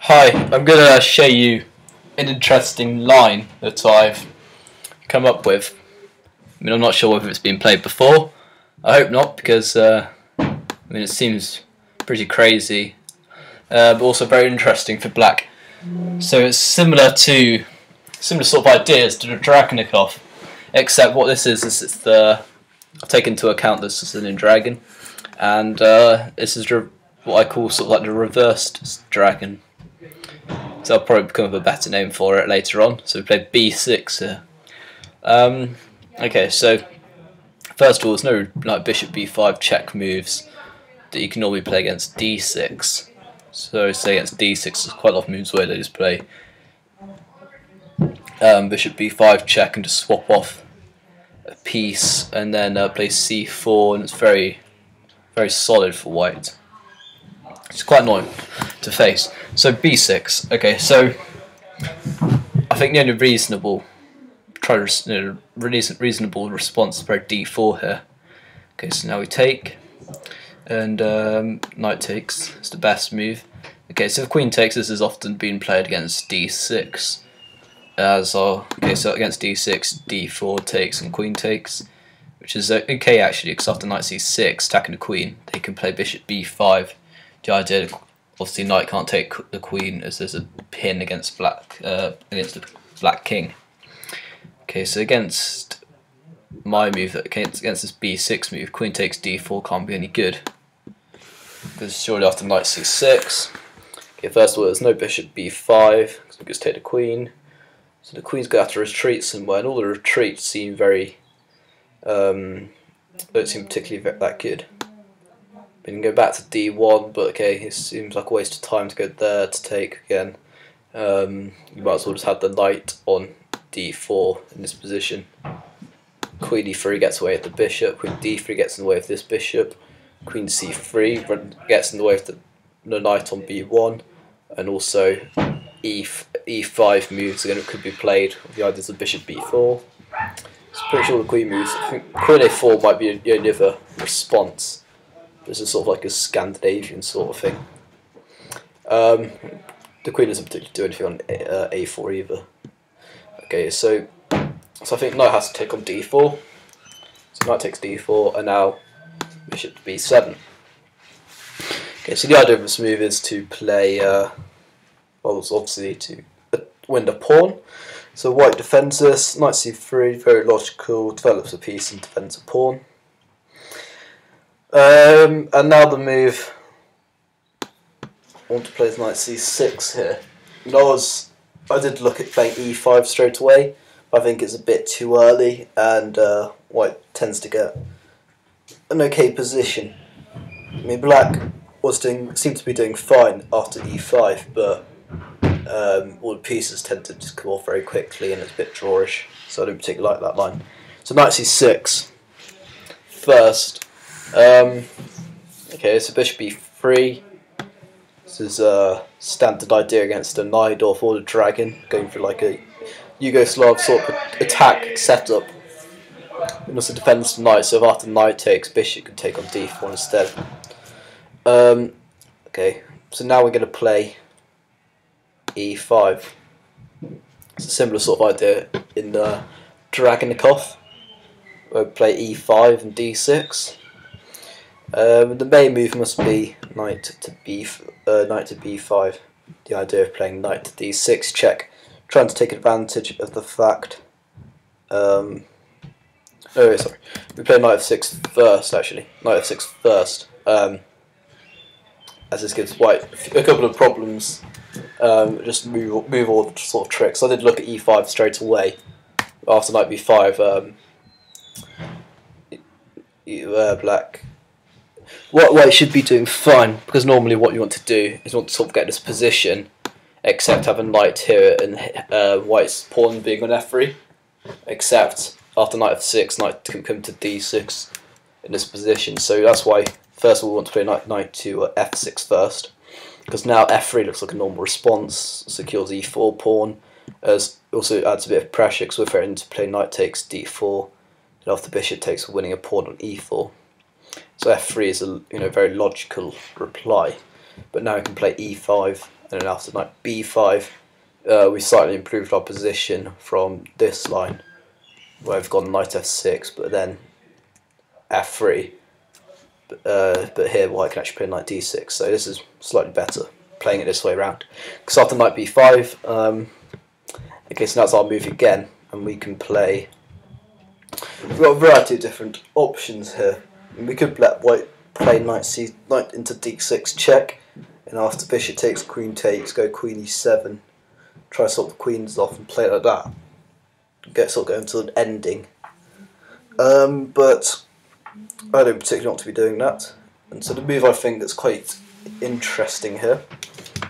Hi, I'm going to show you an interesting line that I've come up with. I mean, I'm not sure whether it's been played before. I hope not, because it seems pretty crazy, but also very interesting for black. So it's similar sort of ideas to the Dragonikov, except what this is it's I've taken into account the Sicilian dragon, and this is what I call sort of like the reversed dragon. So I'll probably come up with a better name for it later on. So we played b6 here. Okay, so first of all, there's no like bishop b5 check moves that you can normally play against d6. So say against d6, there's quite a lot of moves where they just play bishop b5 check and just swap off a piece, and then play c4, and it's very solid for white. It's quite annoying to face. So b6. Okay, so I think the only reasonable response is probably d4 here. Okay, so now we take, and knight takes. It's the best move. Okay, so if queen takes, this has often been played against d6. Okay, so against d6, d4 takes and queen takes, which is okay actually, because after knight c6 attacking the queen, they can play bishop b5. The idea, obviously, knight can't take the queen as there's a pin against against the black king. Okay, so against my move, against this b6 move, queen takes d4 can't be any good, because surely after knight c6. Okay, first of all, there's no bishop b5 because we just take the queen. So the queen's going to have to retreat somewhere, and all the retreats seem don't seem particularly that good. We can go back to d1, but okay, it seems like a waste of time to go there to take again. You might as well just have the knight on d4 in this position. Queen e3 gets away with the bishop, queen d3 gets in the way of this bishop, queen c3 gets in the way of the knight on b1, and also e5 moves could be played with the ideas of bishop b4. So pretty sure the queen moves. I think queen a4 might be the only other response. This is sort of like a Scandinavian sort of thing. The queen doesn't particularly do anything on a4 either. Okay, so I think knight has to take on d4. So knight takes d4, and now bishop to b7. Okay, so the idea of this move is to play, well, it's obviously to win the pawn. So white defends this, knight c3, very logical, develops a piece and defends a pawn. And now the move I want to play is knight c6 here. I did look at playing e5 straight away, but I think it's a bit too early, and white tends to get an okay position. I mean, black seemed to be doing fine after e5, but all the pieces tend to just come off very quickly, and it's a bit drawish, so I don't particularly like that line. So knight c6 first. Okay, so bishop e3. This is a standard idea against a Najdorf or the dragon, going for like a Yugoslav sort of attack setup. It also defends the knight, so if after knight takes, bishop can take on d4 instead. Okay, so now we're going to play e5. It's a similar sort of idea in the Dragonikov, where we play e5 and d6. The main move must be knight to b5. The idea of playing knight to d6 check, trying to take advantage of the fact. Sorry, we play knight f6 first. Actually, knight f6 first, as this gives white a couple of problems. Just move all the sort of tricks. I did look at e5 straight away after knight b5. Black. What white should be doing fine, because normally what you want to do is want to sort of get this position, except have a knight here and white's pawn being on f3. Except after knight f6, knight can come to d6 in this position. So that's why first of all we want to play knight to f6 first, because now f3 looks like a normal response, secures e4 pawn, as also adds a bit of pressure because we're threatening to play knight takes d4, and after bishop takes, winning a pawn on e4. So f3 is a very logical reply, but now we can play e5 and then after knight b5, we slightly improved our position from this line, where we've gone knight f6, but then f3. But here white can actually play knight d6, so this is slightly better, playing it this way around. Because after knight b5, okay, so that's our move again, and we can play. We've got a variety of different options here. We could let white play knight into d6 check, and after bishop takes, queen takes, go queen e7, try to sort the queens off and play it like that. Sort of going to an ending. But I don't particularly want to be doing that. And so the move I think that's quite interesting here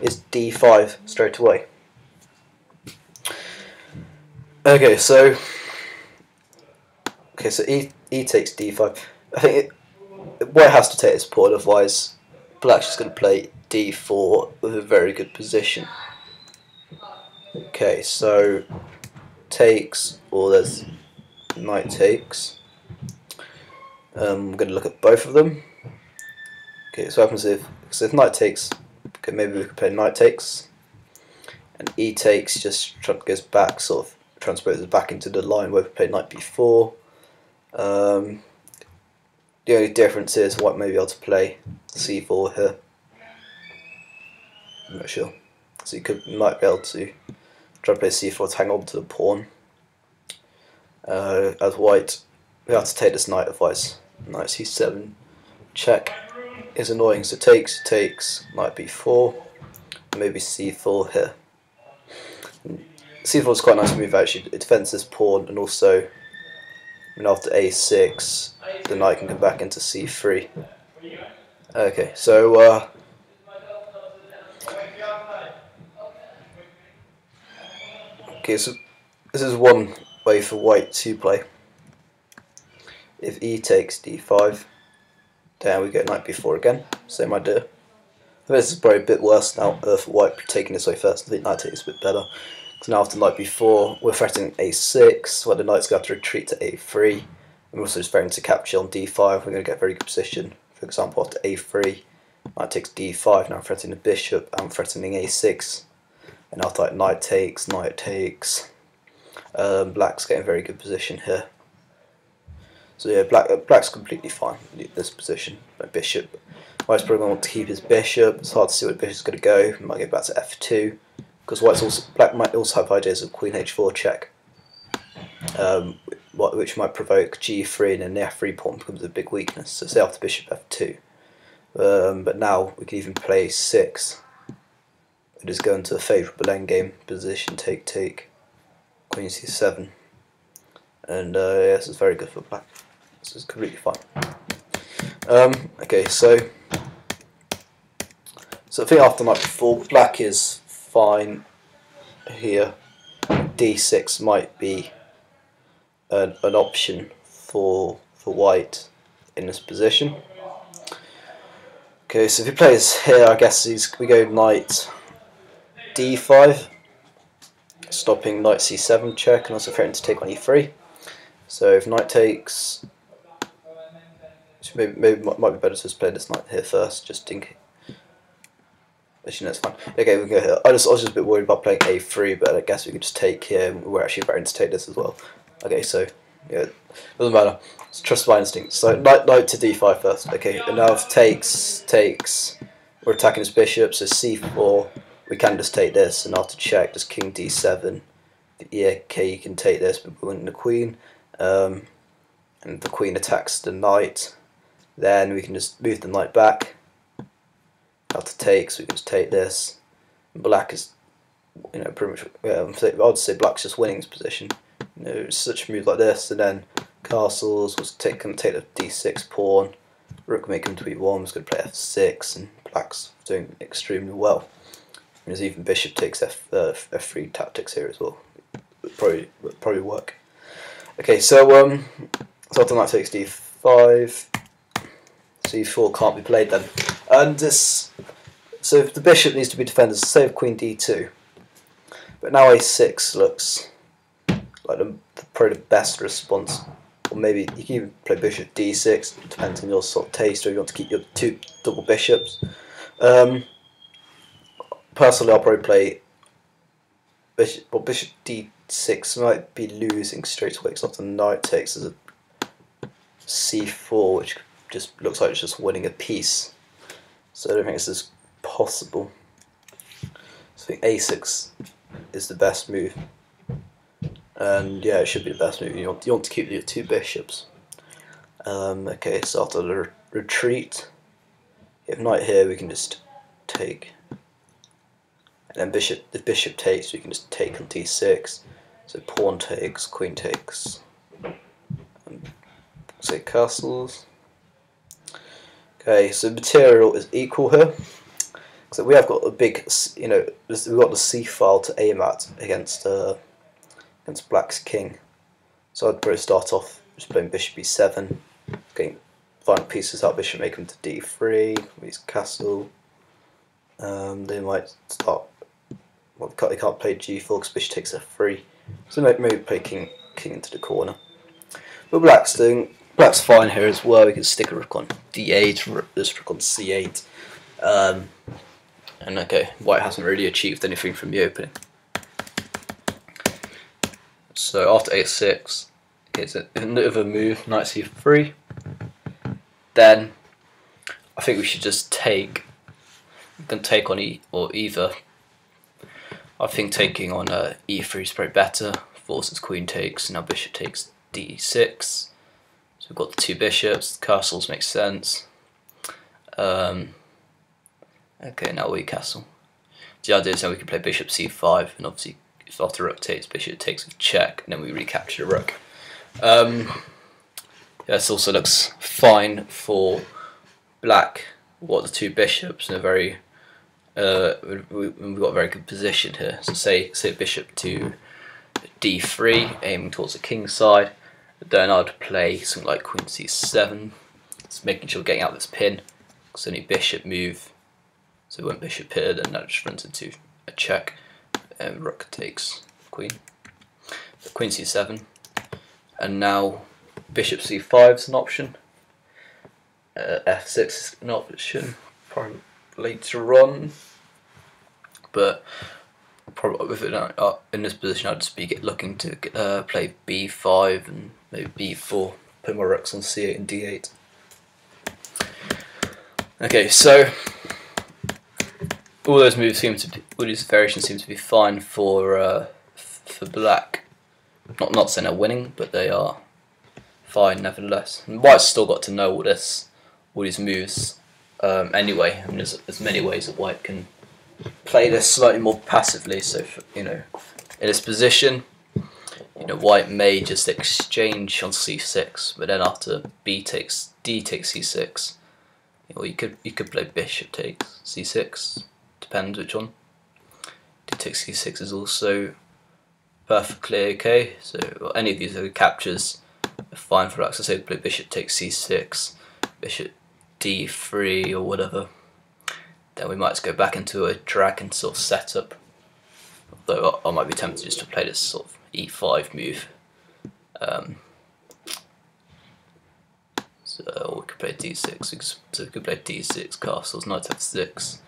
is d5 straight away. Okay, so e takes d5. I think white has to take this pawn, otherwise black's just going to play d4 with a very good position. Okay, so takes, or there's knight takes. We're going to look at both of them. Okay, so what happens if knight takes? Okay, maybe we could play knight takes, and e takes just goes back, sort of transposes back into the line where we play knight b4. The only difference is white may be able to play c4 here. I'm not sure. So you might be able to try to play c4 to hang on to the pawn. As white, we have to take this knight, otherwise knight c7 check is annoying. So takes, knight b4, maybe c4 here. c4 is quite a nice move actually. It defends this pawn, and also after a6 the knight can come back into c3. Okay, so so this is one way for white to play. If e takes d5, then we get knight b4 again, same idea. I think this is probably a bit worse now for white taking this way first. I think knight takes is a bit better. So now after knight b4, we're threatening a6, where the knight's going to have to retreat to a3. And we're also just threatening to capture on d5, we're going to get a very good position. For example, after a3, knight takes d5, now I'm threatening the bishop, I'm threatening a6. And after knight takes, black's getting a very good position here. So yeah, black's completely fine in this position. Bishop, white's probably going to want to keep his bishop. It's hard to see where the bishop's going to go. He might go back to f2, because black might also have ideas of queen h4 check, which might provoke g3, and then the f3 pawn becomes a big weakness. So say after bishop f2, but now we can even play 6. It is going to a favourable endgame position. Take, queen c7, and yeah, this is very good for black. This is completely fine. Okay, so I think after knight b4, black is fine here. d6 might be an option for white in this position. Okay, so if he plays here, I guess we go knight d5, stopping knight c7 check, and also threatening to take on e3. So if knight takes, maybe might be better to just play this knight here first, just in case. Actually, no, it's fine. Okay, we can go here. I was just a bit worried about playing a3, but I guess we could just take here. We're actually threatening to take this as well. Okay, so yeah, doesn't matter. It's trust my instinct. So knight to d5 first. Okay, and now if takes, we're attacking his bishop. So c4, we can just take this, and after check, just king d7. Yeah, okay, you can take this, but we're winning the queen. And the queen attacks the knight. Then we can just move the knight back. After takes, we can just take this. Black is, pretty much. I would say black's just winning his position. Such a move like this, and then castles was can take the d6 pawn. Rook may come to e1. Was going to play f6, and black's doing extremely well. There's even bishop takes f3 tactics here as well. Would probably work. Okay, so after knight takes d5, c4 can't be played then, and this. So if the bishop needs to be defended, save queen d2. But now a6 looks like probably the best response. Or maybe you can even play bishop d6, depends on your sort of taste, or you want to keep your two double bishops. Opponent personally, I'll probably play bishop. Well, bishop d6 might be losing straight away because after knight takes is a c4, which just looks like it's just winning a piece. So I don't think this is possible. So I think a6 is the best move. And yeah, it should be the best move. You want to keep your 2 bishops. Okay, so after the retreat, if knight here, we can just take. And then if bishop takes, we can just take on d6. So pawn takes, queen takes. Say castles. Okay, so material is equal here. So we have got a big, we've got the c file to aim at against Black's king. So I'd probably start off just playing bishop e7, getting final pieces out. Bishop make him to d3. Use castle. They might start. Well, they can't play g4 because bishop takes f3. So maybe play king into the corner. But Black's fine here as well. We can stick a rook on d8, this rook on c8. And okay, White hasn't really achieved anything from the opening. So after a6, it's another move, knight c3. Then I think we should just take. We can take on either. I think taking on e3 is probably better. Forces queen takes. Now bishop takes d6. So we've got the 2 bishops. The castles make sense. Okay, now we castle. The idea is now we can play bishop c5, and obviously if after rook takes, bishop takes with check, and then we recapture the rook. Yeah, this also looks fine for Black. We've got the 2 bishops in a very we've got a very good position here. So say bishop to d3, aiming towards the king side. Then I'd play something like queen c7, just making sure we're getting out this pin. Because any bishop move. So when bishop here, then that just runs into a check, and rook takes queen. So queen c7, and now bishop c5 is an option. F6 is an option, probably later on. But probably with it in this position, I'd just be looking to play b5 and maybe b4. Put my rooks on c8 and d8. Okay, so. All those moves all these variations seem to be fine for Black. Not saying they're winning, but they are fine nevertheless. And White's still got to know all these moves anyway. I mean, there's many ways that White can play this slightly more passively. So in this position, White may just exchange on c6, but then after d takes c6, you could play bishop takes c6. Depends which one. D takes c6 is also perfectly okay. So any of these captures are fine for Black. So say play bishop takes c6, bishop d3 or whatever. Then we might just go back into a dragon sort of setup. Although I might be tempted just to play this sort of e5 move. So we could play d6. So we could play d6 castles, knight f6.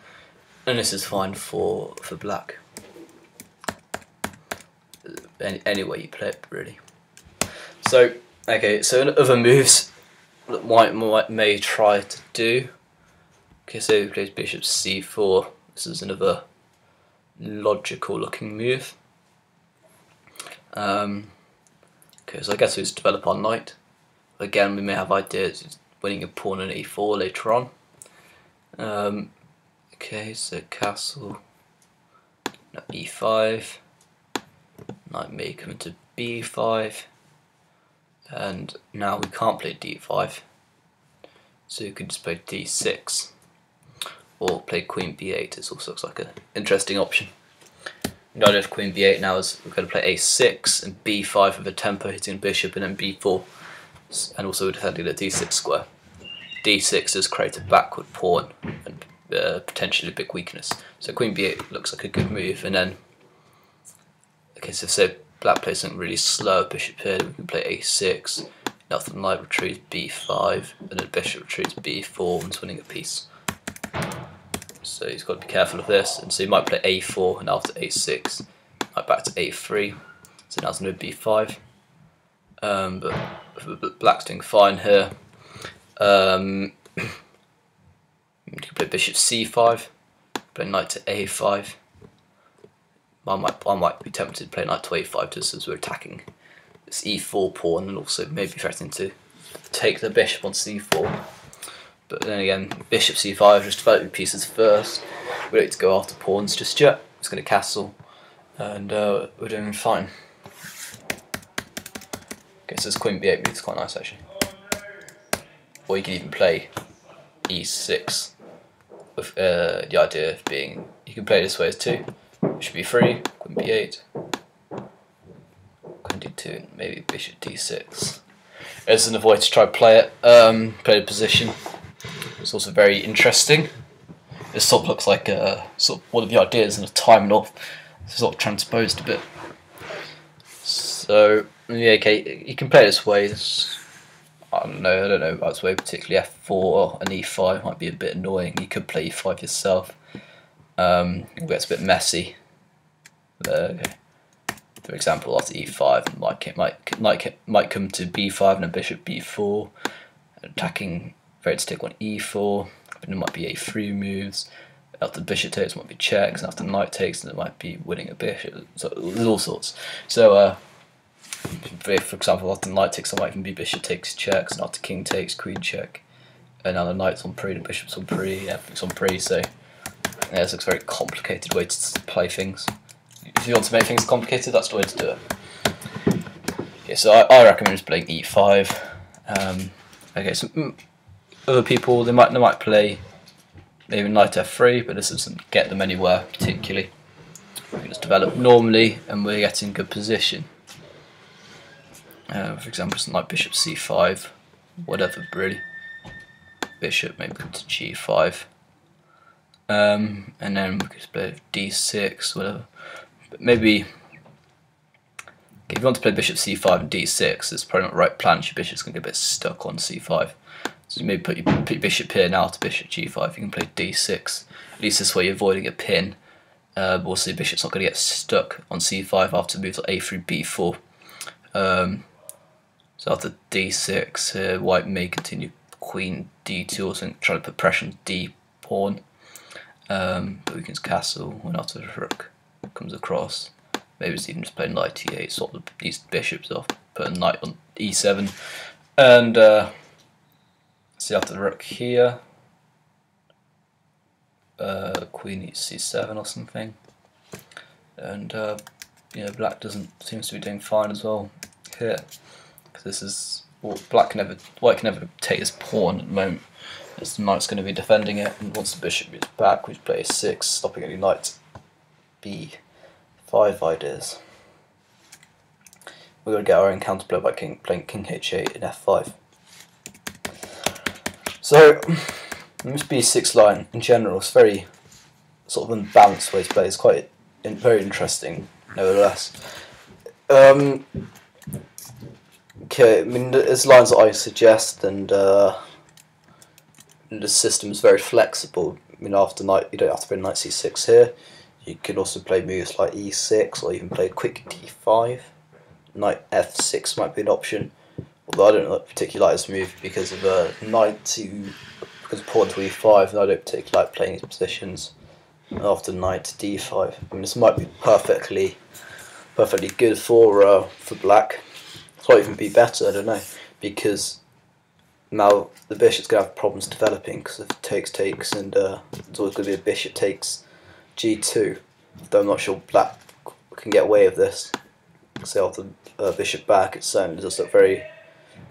And this is fine for Black. Any way you play it, really. So, okay, so other moves that White may try to do. Okay, so he plays bishop c4. This is another logical looking move. Okay, so I guess we just develop our knight. Again, we may have ideas of winning a pawn on e4 later on. Okay, so castle, e5, knight may come into b5, and now we can't play d5, so you can just play d6, or play queen b8. This also looks like an interesting option. The idea of queen b8 now is we're going to play a6 and b5 with a tempo hitting bishop, and then b4, and also we're defending the d6 square. d6 is create a backward pawn, and potentially a big weakness. So queen b8 looks like a good move, and then okay, so say Black plays something really slow, bishop here, we can play a6, now the knight retreats b5, and then bishop retreats b4 and winning a piece. So he's got to be careful of this, and so he might play a4 and after a6, right back to a3. So now it's going to b5. But black's doing fine here. You can play bishop c5, play knight to a5. I might be tempted to play knight to a5 just as we're attacking this e4 pawn and also maybe threatening to take the bishop on c4. But then again, bishop c5, just developing pieces first. We don't need to go after pawns just yet. It's going to castle, and we're doing fine. Okay, so this queen b8 move is quite nice actually. Or you can even play e6, with the idea of being, you can play it this way as 2. Bishop b3, queen b8, queen d2, maybe bishop d6. There's another way to try to play it, play the position. It's also very interesting. It sort of looks like sort of one of the ideas in a time and off, sort of transposed a bit. So yeah, okay, you can play it this way. I don't know about this way, particularly f4 and e5 might be a bit annoying. You could play e5 yourself. It gets a bit messy. Okay. For example, after e5, might come to b5 and a bishop b4, attacking. Ready to take on e4, but it might be a3 moves. After bishop takes, it might be checks, and after knight takes, and it might be winning a bishop. So there's all sorts. So, for example, after knight takes, it might even be bishop takes checks, and after king takes, queen check, and now the knight's on pre, the bishop's on pre, everything's on pre. So, yeah, this looks a very complicated way to play things. If you want to make things complicated, that's the way to do it. Yeah, so I recommend just playing e5. Okay, so. Other people, they might play maybe knight f3, but this doesn't get them anywhere particularly. We can just develop normally, and we're getting good position. For example, something like bishop c5, whatever really. Bishop maybe come to g5, and then we could play d6, whatever. But maybe if you want to play bishop c5 and d6, it's probably not the right plan. Your bishop's going to get a bit stuck on c5. So you maybe put your bishop here now to bishop g5. You can play d6. At least this way you're avoiding a pin. Also, the bishop's not going to get stuck on c5 after moves like a3, b4. So after d6, white may continue queen d2 or something, trying to put pressure on d pawn. But we can castle when after the rook comes across. Maybe it's even just play knight e8, swap these bishops off, put a knight on e7, and see after the rook here, queen eats c7 or something, and black seems to be doing fine as well here, because this is white can never take this pawn at the moment. As the knight's going to be defending it, and once the bishop is back, we play a6, stopping any knight b5 ideas. We're going to get our own counterplay by playing king h8 and f5. So, this b6 line in general is very sort of unbalanced way to play. It's quite very interesting, nevertheless. Okay, I mean, there's lines that I suggest, and the system is very flexible. I mean, after knight, you don't have to play knight c6 here. You can also play moves like e6, or even play quick d5. Knight f6 might be an option. Although I don't particularly like this move because of because of pawn to e5, and I don't particularly like playing these positions after knight to d5. I mean, this might be perfectly good for black. It might even be better, I don't know, because now the bishop's going to have problems developing because of takes, and there's always going to be a bishop takes g2. Though I'm not sure black can get away with this. So after bishop back, it's just a very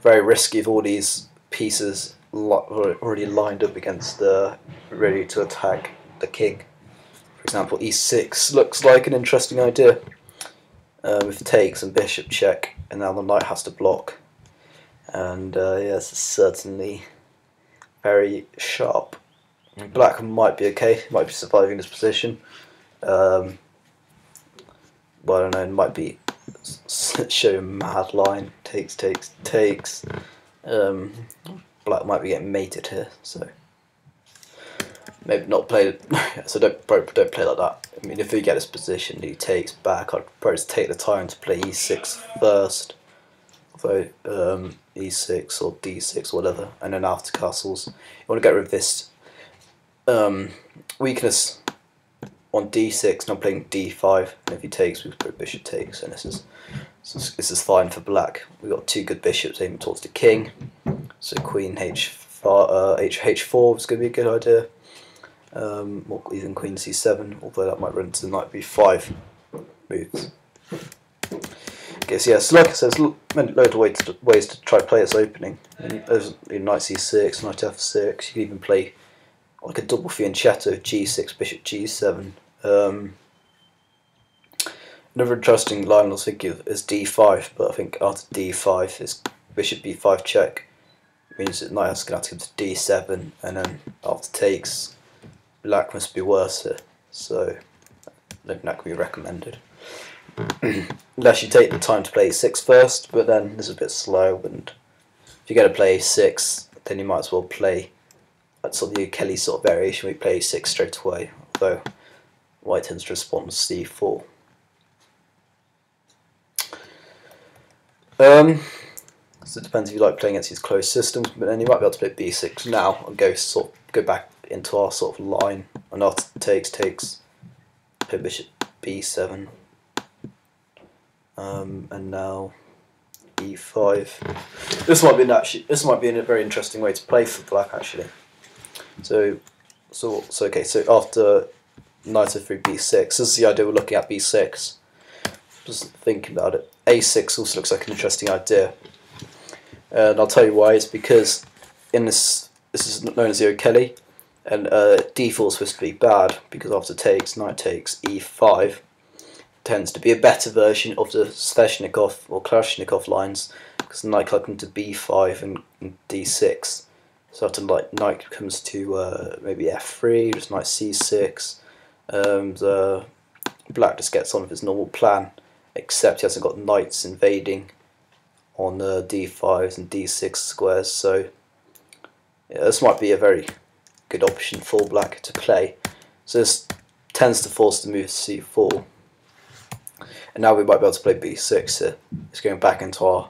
risky with all these pieces already lined up against ready to attack the king. For example, e6 looks like an interesting idea with takes and bishop check, and now the knight has to block. And yes, it's certainly very sharp. Black might be okay, might be surviving this position. But I don't know, it might be show a mad line, takes. Black might be getting mated here, so maybe not play. So don't play like that. I mean, if we get this position, he takes back. I'd probably just take the time to play e6 first, so e6 or d6 or whatever, and then after castles, you want to get rid of this weakness on d6. Now playing d5, and if he takes, we put bishop takes, and this is fine for black. We've got two good bishops aiming towards the king, so queen h4 is going to be a good idea. Or even queen c7, although that might run into knight b5 moves. Okay, so yeah, so like I said, there's loads of ways to try to play this opening. And there's knight c6, knight f6. You can even play like a double fianchetto, g6, bishop g7. Another interesting line I was thinking of is d5, but I think after d5 is bishop b5 check. It means that knight is going to have to go to d7, and then after takes, black must be worse here, so I don't think that can be recommended. Unless you take the time to play a6 first, but then it's a bit slow, and if you're going to play a6, then you might as well play that sort of the Kelly sort of variation where you play a6 straight away, although white tends to respond to c4. So it depends if you like playing against these closed systems, but then you might be able to play b6 now and go back into our sort of line, and after takes, play bishop b7, and now e5. This might be a very interesting way to play for black actually. So okay. So after knight f3 b6, this is the idea we're looking at b6. Just thinking about it, a6 also looks like an interesting idea, and I'll tell you why. It's because in this is known as the O'Kelly. And d4 is supposed to be bad because after takes, knight takes, e5 tends to be a better version of the Sveshnikov or Kalashnikov lines, because the knight comes to b5 and d6. So after knight comes to maybe f3, just knight c6, black just gets on with his normal plan, except he hasn't got knights invading on d5s and d6 squares. So yeah, this might be a very good option for black to play. So this tends to force the move to c4, and now we might be able to play b6 here. It's going back into our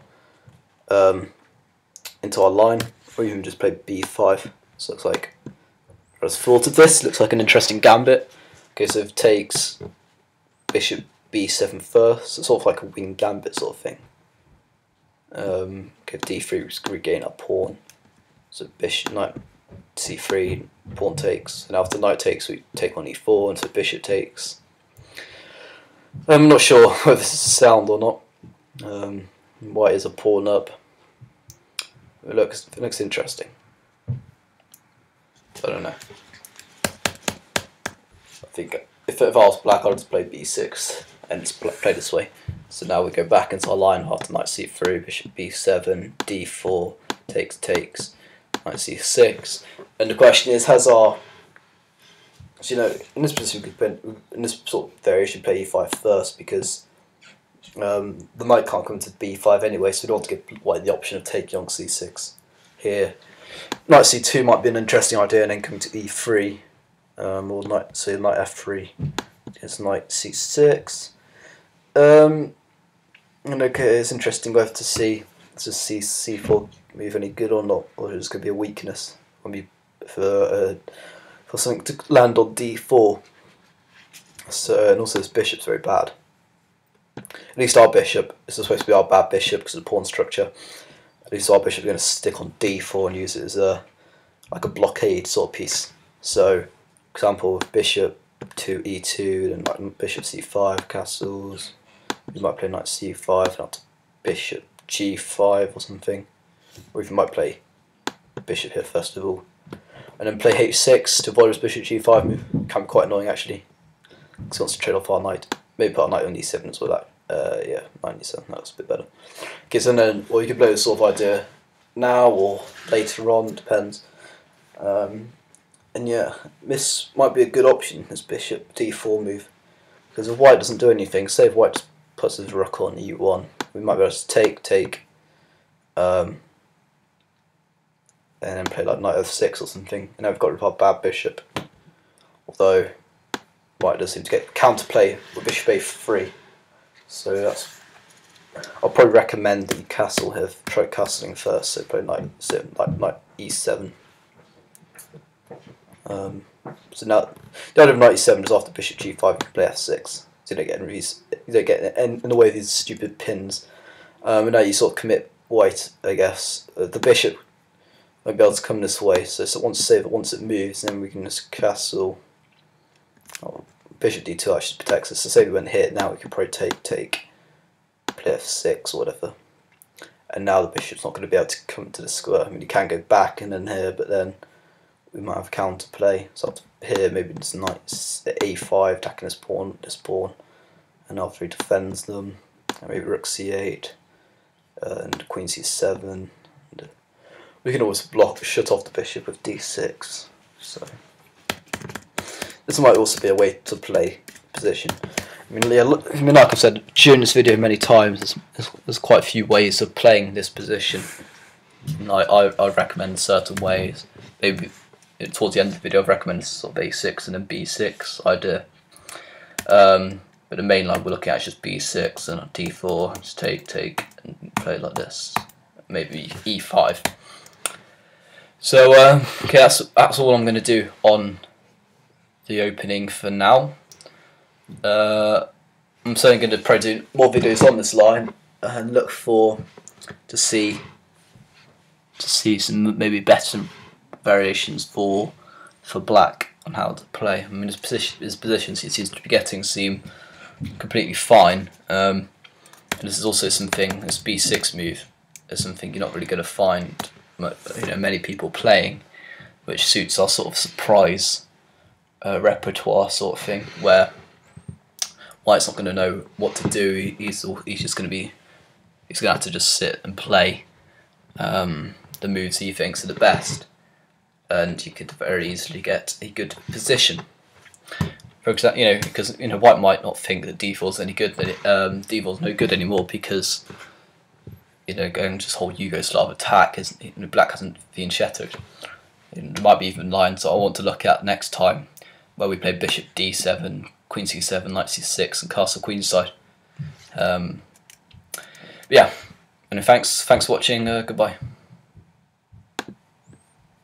line, or even just play b5. So it looks like I just thought of this. Looks like an interesting gambit. Okay, so it takes bishop b7 first. It's sort of like a wing gambit sort of thing. Okay, d3 we regain our pawn. So bishop knight c3, pawn takes, and after knight takes we take on e4, and so bishop takes. I'm not sure whether this is sound or not. White is a pawn up. It looks interesting. I don't know. I think if I was black, I'd just play b6 and just play this way. So now we go back into our line after knight c3, bishop b7, d4, takes, knight c6, and the question is, has our, so, you know, in this position, in this sort of variation, play e5 first, because the knight can't come to b5 anyway, so we don't want to give white the option of taking on c6 here. Knight c2 might be an interesting idea, and then come to e3, or knight f3 against knight c6. And okay, it's interesting whether to see does c4 move any good or not, or is it going to be a weakness for something to land on d4. So, and also this bishop's very bad. At least our bishop, this is supposed to be our bad bishop because of the pawn structure. At least our bishop is going to stick on d4 and use it as like a blockade sort of piece. So, for example, bishop to e2, then like bishop c5, castles. You might play knight c5, not bishop g5 or something. Or even might play bishop here first of all. And then play h6 to avoid this bishop g5 move. Can be quite annoying actually, because he wants to trade off our knight. Maybe put our knight on e7 as well. Yeah, knight e7, that was a bit better. Okay, so then, or you could play this sort of idea now or later on, it depends. And yeah, this might be a good option, this bishop d4 move, because if white doesn't do anything, say if white just puts his rook on e1, we might be able to take, and then play like knight f6 or something, and now we've got rid of our bad bishop. although white does seem to get counterplay with bishop a3. So that's, I'll probably recommend that you castle here. Try castling first. So play knight e7. So now the idea of knight e7 is after bishop g5 you can play f6. So you don't get in the way of these stupid pins. And now you sort of commit white, I guess. The bishop won't be able to come this way. So once it moves, then we can just castle. Oh, bishop d2 actually protects us. So say we went here, now we can probably take, play f6 or whatever. And now the bishop's not going to be able to come to the square. I mean, you can go back and then here, but then we might have counterplay. So here, maybe just knight a5, attacking this pawn, and after he defends them, and maybe rook c8, and queen c7. And we can always shut off the bishop with d6. So this might also be a way to play position. I mean, like I've said during this video many times, there's quite a few ways of playing this position. And I recommend certain ways. Maybe towards the end of the video, I've recommended sort of a6 and then b6 idea. But the main line we're looking at is just b6 and d4, just take, and play like this. Maybe e5. So okay, that's all I'm going to do on the opening for now. I'm certainly going to probably do more videos on this line and look to see some maybe better variations for black on how to play. I mean, his positions he seems to be getting seem completely fine. And this is also something, this b6 move is something you're not really going to find many people playing, which suits our sort of surprise repertoire sort of thing, where white's not going to know what to do. He's just going to have to just sit and play the moves he thinks are the best, and you could very easily get a good position. For example, because white might not think that d4's any good, but d4's no good anymore because going just whole Yugoslav attack is black hasn't fianchettoed. There might be even lines that I want to look at next time, where we play bishop d7, queen c7, knight c6, and castle queenside. Yeah, and thanks for watching. Goodbye.